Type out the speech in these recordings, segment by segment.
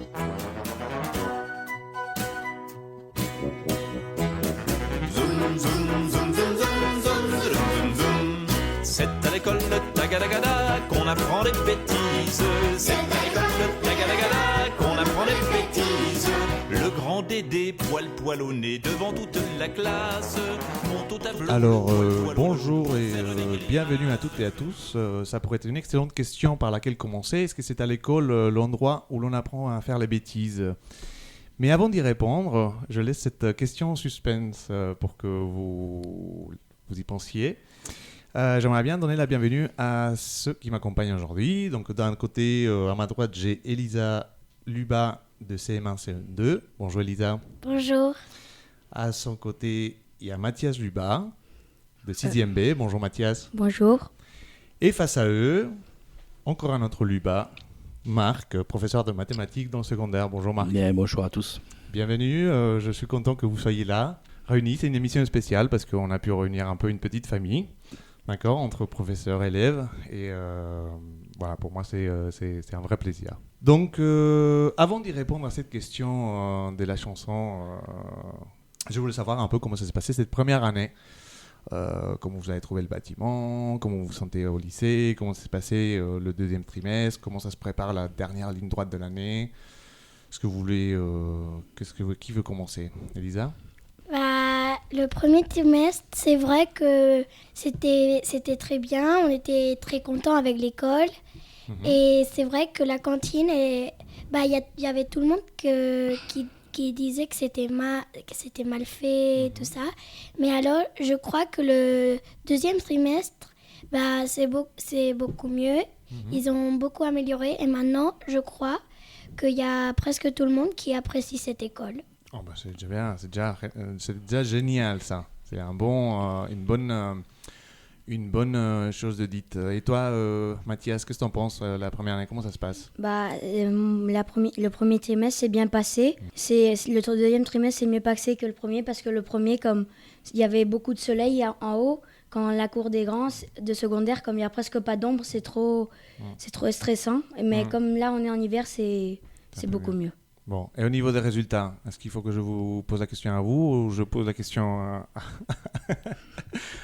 Zoom, zoom, zoom, zoom, zoom, zoom, zoom, zoom. C'est à l'école de Tagadagada qu'on apprend des bêtises. C'est à l'école de Tagadagada qu'on apprend des bêtises. Le grand Dédé, poil au nez, devant toute la classe, monte au tableau. Alors, bonjour et bienvenue à toutes et à tous. Ça pourrait être une excellente question par laquelle commencer. Est-ce que c'est à l'école l'endroit où l'on apprend à faire les bêtises ? Mais avant d'y répondre, je laisse cette question en suspense pour que vous y pensiez. J'aimerais bien donner la bienvenue à ceux qui m'accompagnent aujourd'hui. Donc, d'un côté, à ma droite, j'ai Elisa Luba de CM1, CM2. Bonjour Elisa. Bonjour. À son côté, il y a Mathias Luba de 6e B. Bonjour Mathias. Bonjour. Et face à eux, encore un autre Luba, Marc, professeur de mathématiques dans le secondaire. Bonjour Marc. Bien, bonjour à tous. Bienvenue, je suis content que vous soyez là, réunis. C'est une émission spéciale parce qu'on a pu réunir un peu une petite famille, d'accord, entre professeurs et élèves. Et voilà, pour moi, c'est un vrai plaisir. Donc, avant d'y répondre à cette question de la chanson, je voulais savoir un peu comment ça s'est passé cette première année. Comment vous avez trouvé le bâtiment, comment vous vous sentez au lycée, comment ça s'est passé le deuxième trimestre, comment ça se prépare la dernière ligne droite de l'année. Est-ce que vous voulez, qui veut commencer, Elisa ? Le premier trimestre, c'est vrai que c'était très bien, on était très contents avec l'école. Et c'est vrai que la cantine, il y avait tout le monde qui disait que c'était mal fait, tout ça. Mais alors, je crois que le deuxième trimestre, c'est beaucoup mieux. Ils ont beaucoup amélioré. Et maintenant, je crois qu'il y a presque tout le monde qui apprécie cette école. Oh bah c'est déjà bien, c'est déjà génial ça. C'est une bonne chose de dite. Et toi, Mathias, qu'est-ce que tu en penses la première année ? Comment ça se passe ? Le premier trimestre s'est bien passé. Le deuxième trimestre s'est mieux passé que le premier parce que le premier, comme il y avait beaucoup de soleil en haut, quand la cour des grands de secondaire, comme il n'y a presque pas d'ombre, c'est trop stressant. Mais comme là, on est en hiver, c'est beaucoup mieux. Bon, et au niveau des résultats, est-ce qu'il faut que je vous pose la question à vous ou je pose la question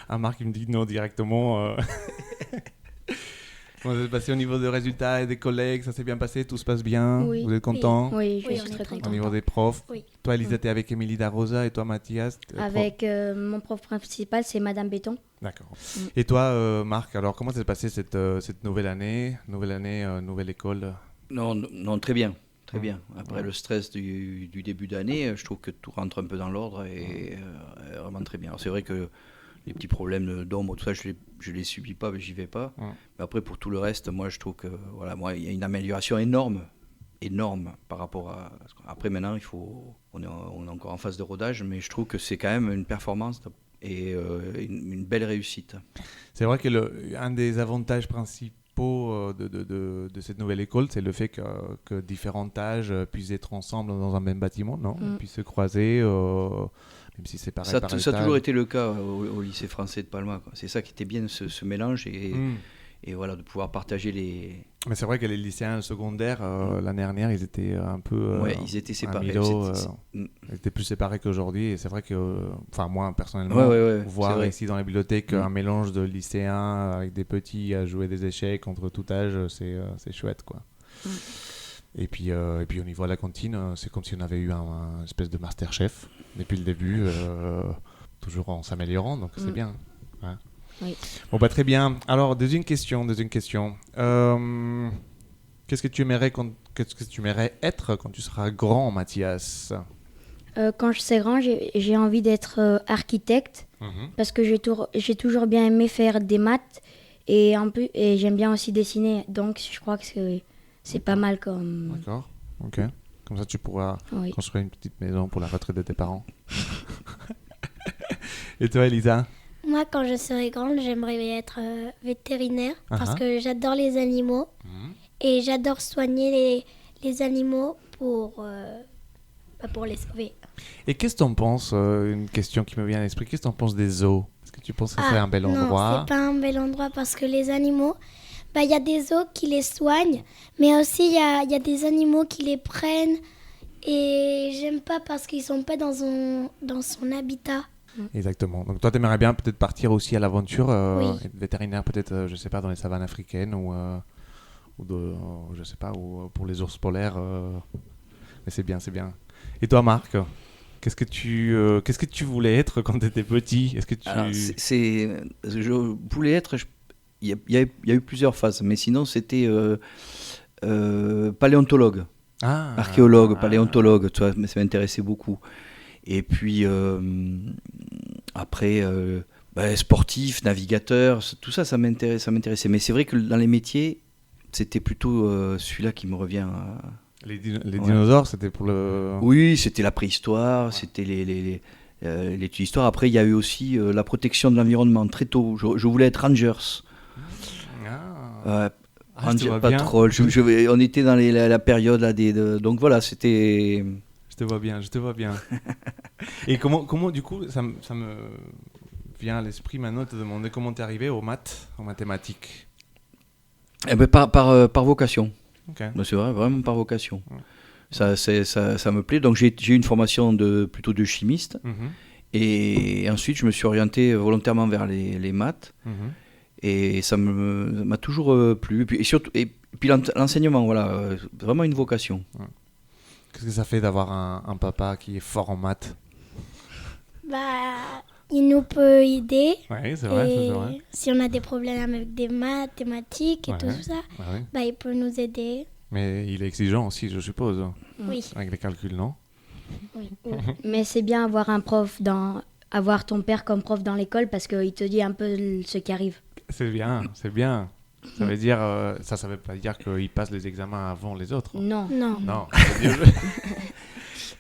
à Marc qui me dit non directement Comment ça s'est passé au niveau des résultats et des collègues ? Ça s'est bien passé ? Tout se passe bien ? Oui. Vous êtes content ? Oui, je suis très contente. Au niveau des profs ? Oui. Toi, Elisa, t'es avec Émilie Darosa et toi, Mathias Avec mon prof principal, c'est Madame Béton. D'accord. Et toi, Marc, alors comment ça s'est passé cette nouvelle année, nouvelle école ? Non, très bien. Très bien. Après le stress du début d'année, je trouve que tout rentre un peu dans l'ordre et vraiment très bien. Alors, c'est vrai que les petits problèmes d'ombre, tout ça, je les subis pas, j'y vais pas. Mais après, pour tout le reste, moi, je trouve que il y a une amélioration énorme par rapport à. Après, maintenant, on est encore en phase de rodage, mais je trouve que c'est quand même une performance et une belle réussite. C'est vrai que un des avantages principaux de cette nouvelle école, c'est le fait que différents âges puissent être ensemble dans un même bâtiment, non ? Puissent se croiser, même si c'est pareil par étage. Ça a toujours été le cas au lycée français de Palma, quoi. C'est ça qui était bien, ce mélange, et voilà, de pouvoir partager les... Mais c'est vrai que les lycéens secondaires, l'année dernière, ils étaient un peu... ils étaient séparés. Ils étaient plus séparés qu'aujourd'hui. Et c'est vrai que, moi, personnellement, voir ici dans la bibliothèque un mélange de lycéens avec des petits à jouer des échecs contre tout âge, c'est chouette, quoi. Et puis au niveau de la cantine, c'est comme si on avait eu un espèce de Masterchef depuis le début, toujours en s'améliorant, donc c'est bien. Hein. Oui. Bon, très bien. Alors, deuxième question. Qu'est-ce que tu aimerais être quand tu seras grand, Mathias ? Quand je serai grand, j'ai envie d'être architecte parce que j'ai toujours bien aimé faire des maths et j'aime bien aussi dessiner. Donc, je crois que c'est pas mal comme... D'accord, ok. Comme ça, tu pourras construire une petite maison pour la retraite de tes parents. Et toi, Elisa ? Moi, quand je serai grande, j'aimerais être vétérinaire parce que j'adore les animaux et j'adore soigner les animaux pour les sauver. Et qu'est-ce que tu en penses une question qui me vient à l'esprit. Qu'est-ce que tu en penses des zoos ? Est-ce que tu penses que c'est un bel endroit ? Non, c'est pas un bel endroit parce que les animaux, y a des zoos qui les soignent, mais aussi il y a des animaux qui les prennent. Et j'aime pas parce qu'ils sont pas dans son habitat. Exactement. Donc toi, tu aimerais bien peut-être partir aussi à l'aventure, Oui. être vétérinaire peut-être, je sais pas, dans les savanes africaines ou je sais pas, ou pour les ours polaires. Mais c'est bien, c'est bien. Et toi, Marc, qu'est-ce que tu voulais être quand tu étais petit? Est-ce que tu... Alors, je voulais être. Il y a eu plusieurs phases, mais sinon c'était paléontologue, archéologue, paléontologue. Tu vois, mais ça m'intéressait beaucoup. Et puis après, sportif, navigateur, tout ça, ça m'intéressait. Mais c'est vrai que dans les métiers, c'était plutôt celui-là qui me revient. Les dinosaures, c'était pour le... Oui, c'était la préhistoire, c'était l'étude d'histoire. Après, il y a eu aussi la protection de l'environnement très tôt. Je voulais être rangers. Ranger patrol. On était dans la période là, donc voilà, c'était... Je te vois bien. Et comment du coup, ça me vient à l'esprit maintenant de te demander comment t'es arrivé aux mathématiques. Par vocation. Okay. C'est vrai, vraiment par vocation. Ça me plaît. Donc j'ai eu une formation plutôt de chimiste. Et ensuite, je me suis orienté volontairement vers les maths. Et ça m'a toujours plu. Et puis l'enseignement, voilà, vraiment une vocation. Qu'est-ce que ça fait d'avoir un papa qui est fort en maths? Il nous peut aider. Oui, c'est vrai, et c'est vrai. Si on a des problèmes avec des mathématiques et tout ça, il peut nous aider. Mais il est exigeant aussi, je suppose. Oui. Avec les calculs, non? Oui. Mais c'est bien avoir ton père comme prof dans l'école parce qu'il te dit un peu ce qui arrive. C'est bien, c'est bien. Ça veut dire, ça veut pas dire qu'il passe les examens avant les autres. Non. Non.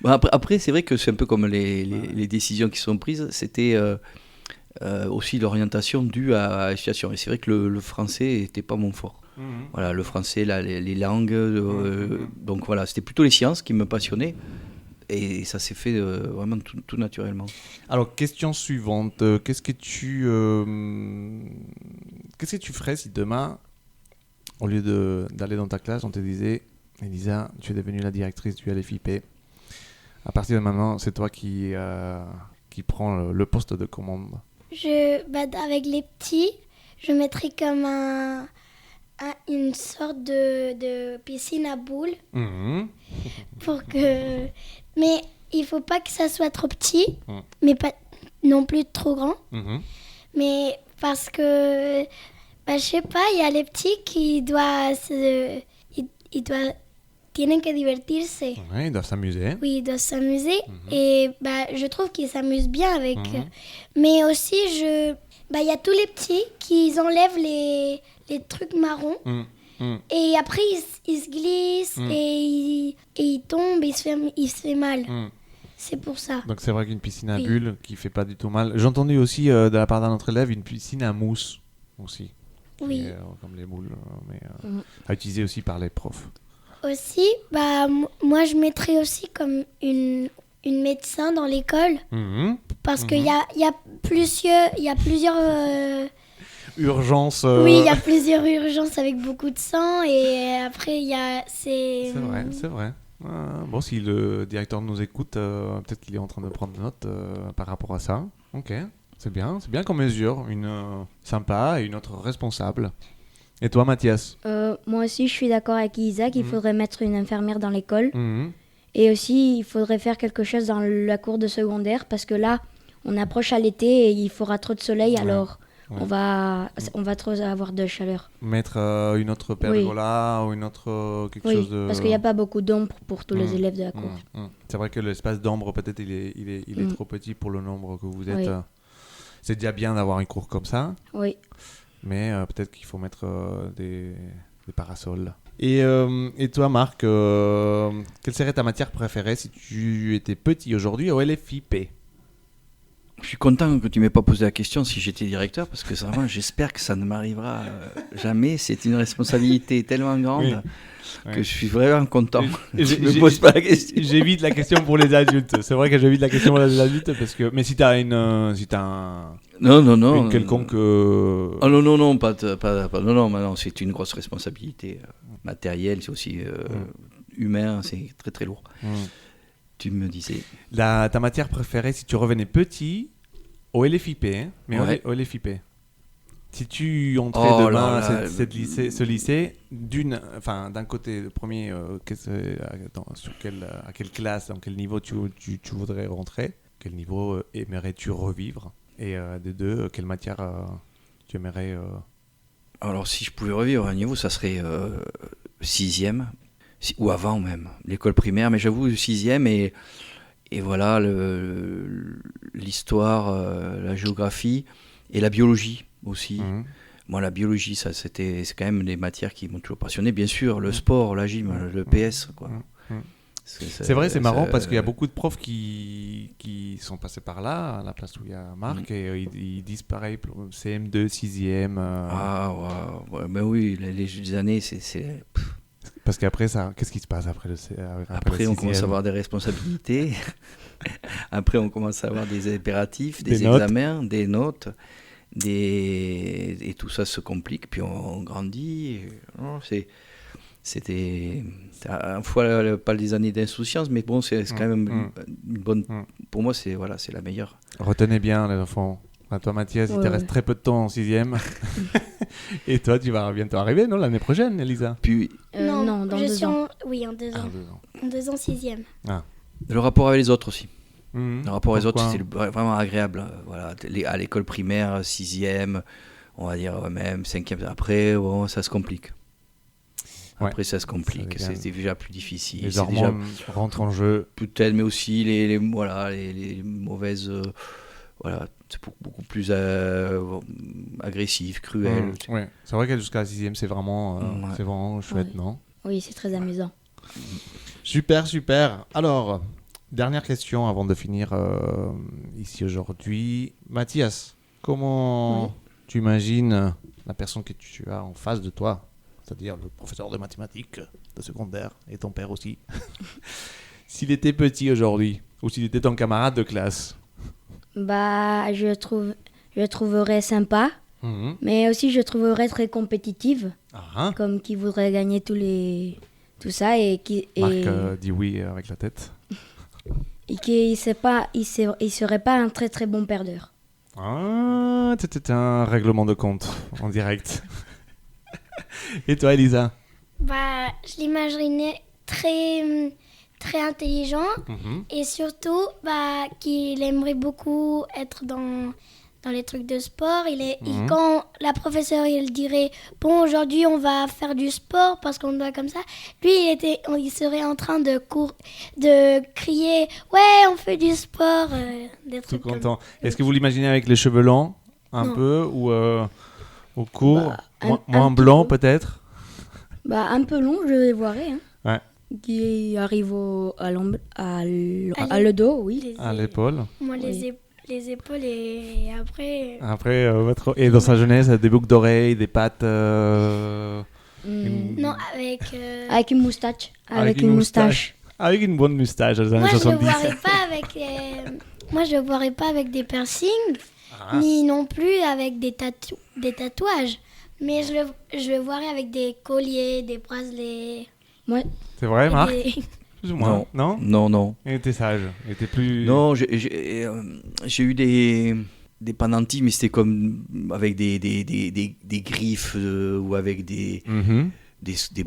Après, c'est vrai que c'est un peu comme les décisions qui sont prises. C'était aussi l'orientation due à la situation. Et c'est vrai que le français n'était pas mon fort. Voilà, le français, les langues. Donc voilà, c'était plutôt les sciences qui me passionnaient. Et ça s'est fait vraiment tout naturellement. Alors, question suivante. Qu'est-ce que tu ferais si demain, au lieu d'aller dans ta classe, on te disait, Elisa, tu es devenue la directrice du LFIP. À partir de maintenant, c'est toi qui prends le poste de commande. Avec les petits, je mettrais comme une sorte de piscine à boules. Mais il faut pas que ça soit trop petit, mais pas non plus trop grand. Mais parce que, je sais pas, il y a les petits qui tienen que divertirse. Oui, ils doivent s'amuser. Oui, ils doivent s'amuser. Et je trouve qu'ils s'amusent bien avec. Mais aussi, il y a tous les petits qui enlèvent les trucs marrons. Et après, ils se glissent et ils tombent et il se fait mal. C'est pour ça. Donc c'est vrai qu'une piscine à bulles qui fait pas du tout mal. J'ai entendu aussi de la part d'un autre élève une piscine à mousse aussi. Oui. Qui est, comme les boules, mais à utiliser aussi par les profs. Aussi, moi je mettrais aussi comme une médecin dans l'école. Parce qu'il y a plusieurs urgences. Oui, il y a plusieurs urgences avec beaucoup de sang et après il y a C'est vrai. Bon, si le directeur nous écoute, peut-être qu'il est en train de prendre note par rapport à ça. Ok, c'est bien comme mesure, une sympa et une autre responsable. Et toi, Mathias? Moi aussi, je suis d'accord avec Isaac. Il faudrait mettre une infirmière dans l'école. Et aussi, il faudrait faire quelque chose dans la cour de secondaire parce que là, on approche à l'été et il fera trop de soleil, alors on va trop avoir de chaleur. Mettre une autre pergola ou une autre quelque chose de... parce qu'il n'y a pas beaucoup d'ombre pour tous les élèves de la cour. C'est vrai que l'espace d'ombre, peut-être, il est trop petit pour le nombre que vous êtes. C'est déjà bien d'avoir une cour comme ça. Oui. Mais peut-être qu'il faut mettre des parasols. Et toi, Marc, quelle serait ta matière préférée si tu étais petit aujourd'hui au LFIP? Je suis content que tu m'aies pas posé la question si j'étais directeur, parce que vraiment, j'espère que ça ne m'arrivera jamais. C'est une responsabilité tellement grande que je suis vraiment content. Je me pose pas la question. J'évite la question pour les adultes. C'est vrai que j'évite la question pour les adultes parce que. Mais si t'as Non. une quelconque. Oh non, pas, non, c'est une grosse responsabilité matérielle, c'est aussi humain, c'est très très lourd. Tu me disais. Ta matière préférée, si tu revenais petit, au LFIP, hein, mais au LFIP. Si tu entrais demain ce lycée, d'un côté, le premier, à quelle classe, dans quel niveau tu voudrais rentrer, quel niveau aimerais-tu revivre, et des deux, quelle matière tu aimerais... Alors si je pouvais revivre un niveau, ça serait 6e, ou avant même, l'école primaire, mais j'avoue 6e, et voilà, l'histoire, la géographie et la biologie aussi. Moi, la biologie, c'est quand même des matières qui m'ont toujours passionné. Bien sûr, le sport, la gym, le PS, quoi. C'est vrai, c'est marrant parce qu'il y a beaucoup de profs qui sont passés par là, à la place où il y a Marc, et ils disent pareil, CM2, 6e. Ben oui, les années, c'est... Parce qu'après, qu'est-ce qui se passe après Après, on commence à avoir des responsabilités. Après, on commence à avoir des impératifs, des examens, des notes. Et tout ça se complique, puis on grandit. C'était à la fois pas des années d'insouciance, mais bon, c'est quand même une bonne. Pour moi, c'est la meilleure. Retenez bien, les enfants. Toi, Mathias, il te reste très peu de temps en 6e. Et toi, tu vas bientôt arriver, non, l'année prochaine, Elisa? Puis non, dans 2 ans. Oui, en 2 ans. En 2 ans, 6e. Le rapport avec les autres aussi. Le rapport aux autres, c'est vraiment agréable. Voilà, à l'école primaire, 6e, on va dire même 5e. Après, ça se complique. Après, ça se complique. C'est déjà plus difficile. Les hormones rentrent en jeu. Peut-être, mais aussi les mauvaises... c'est beaucoup plus agressif, cruel. C'est vrai que jusqu'à la 6e, c'est vraiment chouette, non? Oui, c'est très amusant. Super. Alors... Dernière question avant de finir ici aujourd'hui. Mathias, comment tu imagines la personne que tu as en face de toi, c'est-à-dire le professeur de mathématiques de secondaire et ton père aussi, s'il était petit aujourd'hui ou s'il était ton camarade de classe? Je le trouverais sympa, mais aussi je le trouverais très compétitive, comme qui voudrait gagner tout ça et qui... Marc dit oui avec la tête. Et qu'il serait pas un très très bon perdeur. C'était un règlement de compte en direct. Et toi, Elisa? Je l'imaginais très, très intelligent et surtout qu'il aimerait beaucoup être dans les trucs de sport. Quand la professeure il dirait bon, aujourd'hui on va faire du sport parce qu'on doit comme ça, lui il serait en train de crier ouais, on fait du sport, des trucs tout content. Est-ce que vous l'imaginez avec les cheveux longs un peu ou au court, moins blanc peut-être? Un peu long, je le verrais. Qui arrive à le dos, oui. À l'épaule. Moi, les épaules et après... Et dans sa jeunesse, des boucles d'oreilles, des pattes... Non, avec une moustache. Avec une moustache. Avec une bonne moustache dans les années 70. Moi, je ne le verrais pas avec des piercings, ni non plus avec des tatouages. Mais je le verrais avec des colliers, des bracelets. Ouais. C'est vrai, Marc? Plus ou moins. Non. Il était sage. Il était plus... Non, j'ai eu des pendentifs, mais c'était comme avec des griffes ou avec des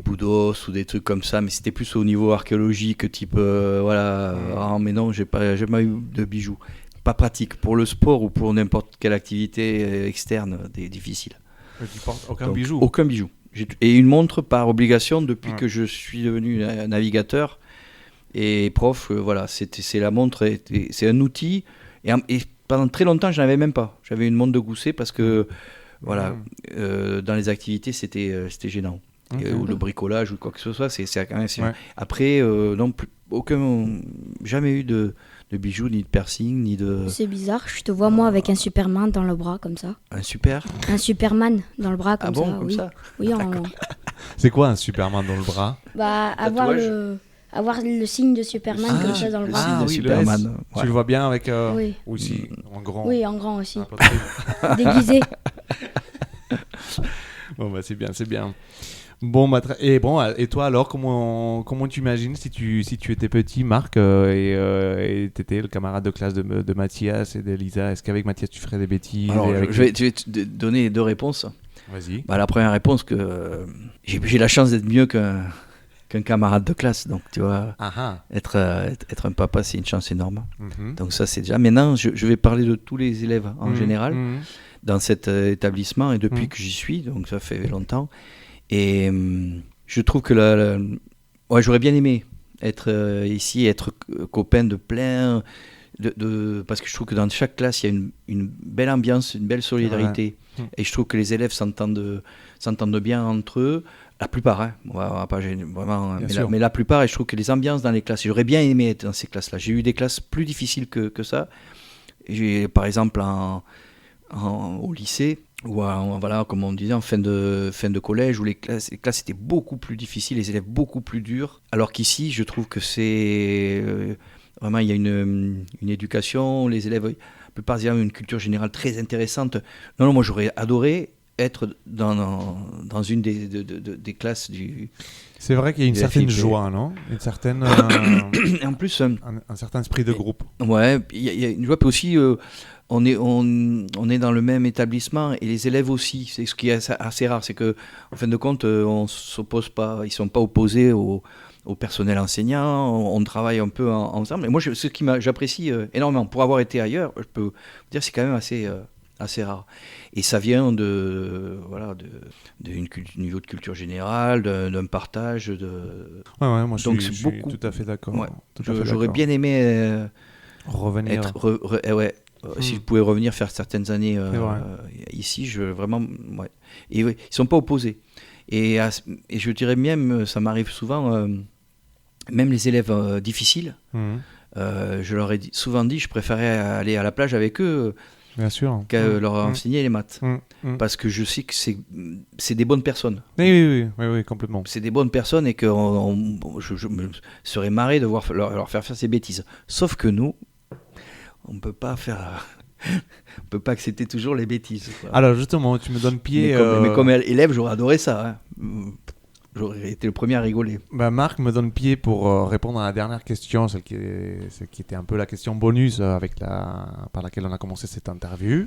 bouts d'os ou des trucs comme ça, mais c'était plus au niveau archéologique, type mais non, j'ai jamais eu de bijoux. Pas pratique pour le sport ou pour n'importe quelle activité externe, difficile. Tu portes aucun bijou? Aucun bijou. Et une montre par obligation depuis que je suis devenu navigateur et prof. C'est la montre, c'est un outil. Et pendant très longtemps, je n'en avais même pas. J'avais une montre de gousset parce que dans les activités, c'était gênant. ou le bricolage ou quoi que ce soit. Quand même, Ouais. Après, non, jamais eu de bijoux, ni de piercing, ni de... C'est bizarre, je te vois moi avec un Superman dans le bras comme ça. Un super. Un Superman dans le bras comme Ah bon, ça. comme oui. ça. Oui, C'est quoi un Superman dans le bras? Tatouage. avoir le signe de Superman comme ça dans le le bras. signe de oui, Superman. le S. Ouais. Tu le vois bien avec Oui. aussi en grand. Oui, en grand aussi. Un peu de- Déguisé. Bon bah c'est bien, c'est bien. Bon bah et toi alors comment tu imagines si tu étais petit, Marc, et t'étais le camarade de classe de Mathias et d'Elisa? Est-ce qu'avec Mathias tu ferais des bêtises? Alors, et avec- je vais te donner 2 réponses. Vas-y. La première réponse, que j'ai la chance d'être mieux qu'un camarade de classe. Donc, tu vois, être un papa, c'est une chance énorme. Mhm. Donc ça, c'est déjà... Maintenant, je vais parler de tous les élèves en général dans cet établissement, et depuis que j'y suis, donc ça fait longtemps. Et je trouve que ouais, j'aurais bien aimé être ici, être copain de plein... parce que je trouve que dans chaque classe, il y a une belle ambiance, une belle solidarité. Et je trouve que les élèves s'entendent bien entre eux. La plupart, hein, on va pas gêner, vraiment, mais la plupart, et je trouve que les ambiances dans les classes, j'aurais bien aimé être dans ces classes-là. J'ai eu des classes plus difficiles que ça. Par exemple, au lycée, ou voilà, comme on disait, en fin de collège, où les classes étaient beaucoup plus difficiles, les élèves beaucoup plus durs. Alors qu'ici, je trouve que c'est... vraiment, il y a une éducation, les élèves, la plupart des élèves ont une culture générale très intéressante. Non, moi j'aurais adoré être dans une des classes du... C'est vrai qu'il y a une certaine joie, non? Une certaine... En plus... un certain esprit de groupe. Ouais, il y a une joie, puis aussi... on est dans le même établissement, et les élèves aussi. C'est ce qui est assez rare, c'est que en fin de compte, on s'oppose pas, ils sont pas opposés au personnel enseignant, on travaille un peu ensemble. Et moi, ce qui j'apprécie énormément, pour avoir été ailleurs, je peux vous dire, c'est quand même assez rare. Et ça vient d'un niveau de culture générale, d'un partage. Ouais, moi Donc, je suis tout à fait d'accord. Ouais, Tout à fait j'aurais d'accord. bien aimé revenir. Si je pouvais revenir faire certaines années ici, vraiment, ouais. Et ouais, ils sont pas opposés. Et je dirais même, ça m'arrive souvent, même les élèves difficiles, je leur ai souvent dit, je préférais aller à la plage avec eux, bien sûr, qu'à leur enseigner les maths. Parce que je sais que c'est des bonnes personnes. Oui, complètement. C'est des bonnes personnes, et que je me serais marré de leur faire ces bêtises. Sauf que nous, on peut pas accepter toujours les bêtises, quoi. Alors justement, tu me donnes pied... Mais comme élève, j'aurais adoré ça, hein. J'aurais été le premier à rigoler. Bah, Marc me donne pied pour répondre à la dernière question, celle qui était un peu la question bonus par laquelle on a commencé cette interview,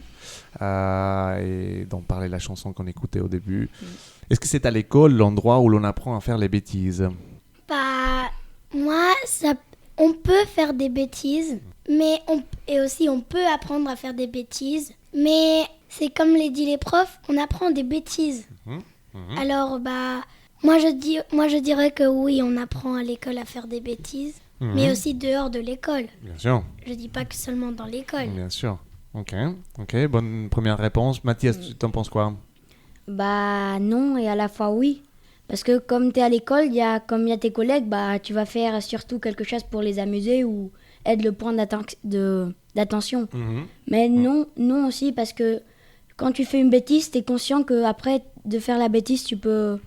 et dont parlait la chanson qu'on écoutait au début. Est-ce que c'est à l'école l'endroit où l'on apprend à faire les bêtises? Bah, moi, on peut faire des bêtises, mais on peut apprendre à faire des bêtises. Mais c'est comme les dit les profs, on apprend des bêtises. Alors, bah... Moi je dirais que oui, on apprend à l'école à faire des bêtises, mais aussi dehors de l'école. Bien sûr. Je dis pas que seulement dans l'école. Bien sûr. Ok, bonne première réponse. Mathias, tu t'en penses quoi? Bah non, et à la fois oui. Parce que comme tu es à l'école, comme il y a tes collègues, bah tu vas faire surtout quelque chose pour les amuser ou être le point d'attention. Mais non aussi, parce que quand tu fais une bêtise, tu es conscient qu'après de faire la bêtise, tu peux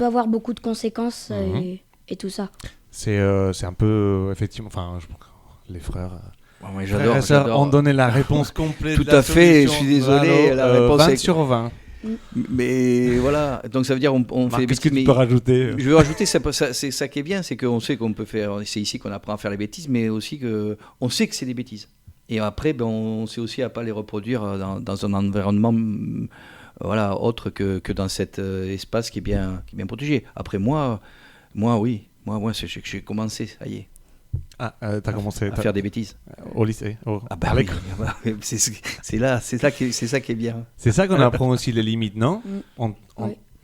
avoir beaucoup de conséquences et tout ça. C'est un peu, effectivement, enfin, les frères... Ouais, frères et sœurs ont donné la réponse complète. Tout à fait, je suis désolé. La réponse 20 est... sur 20. Mais voilà, donc ça veut dire on Marc, fait des qu'est-ce que bêtises. tu peux rajouter? Je veux rajouter, c'est ça qui est bien, c'est qu'on sait qu'on peut faire, c'est ici qu'on apprend à faire les bêtises, mais aussi qu'on sait que c'est des bêtises. Et après, on sait aussi à pas les reproduire dans un environnement autre que dans cet espace qui est bien protégé. Après, moi oui. Moi, j'ai commencé, ça y est. T'as commencé à faire des bêtises. Au lycée. Oui. C'est ça qui est bien. C'est ça qu'on apprend aussi les limites, non?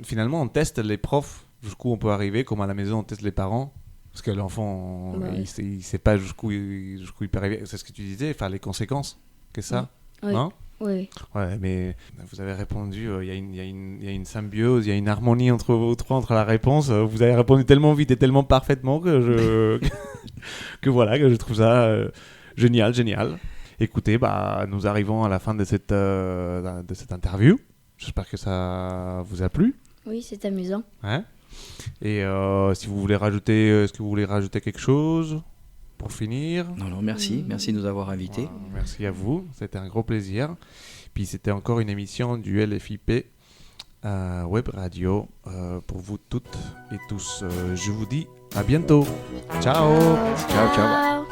Finalement, on teste les profs, jusqu'où on peut arriver, comme à la maison, on teste les parents. Parce que l'enfant, il sait pas jusqu'où il peut arriver. C'est ce que tu disais, enfin, les conséquences. Qu'est-ce que ça? Oui. Non? Oui. Ouais, mais vous avez répondu, il y a une symbiose, il y a une harmonie entre vous trois, entre la réponse. Vous avez répondu tellement vite et tellement parfaitement que que je trouve ça génial. Écoutez, nous arrivons à la fin de cette interview. J'espère que ça vous a plu. Oui, c'est amusant. Hein, et si vous voulez rajouter, est-ce que vous voulez rajouter quelque chose pour finir? Non, merci de nous avoir invités. Merci à vous, c'était un gros plaisir. Puis c'était encore une émission du LFIP Web Radio pour vous toutes et tous. Je vous dis à bientôt. Ciao. Ciao. Ciao.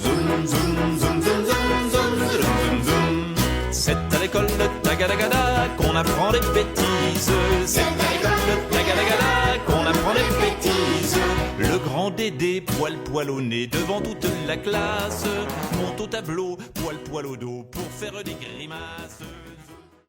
Zoom, zoom, zoom, zoom, zoom, zoom, zoom, zoom. C'est à l'école de Tagadagada qu'on apprend les bêtises. C'est à l'école de Tagadagada qu'on apprend les bêtises. Le grand Dédé, poil au nez, devant toute la classe, monte au tableau, poil au dos, pour faire des grimaces.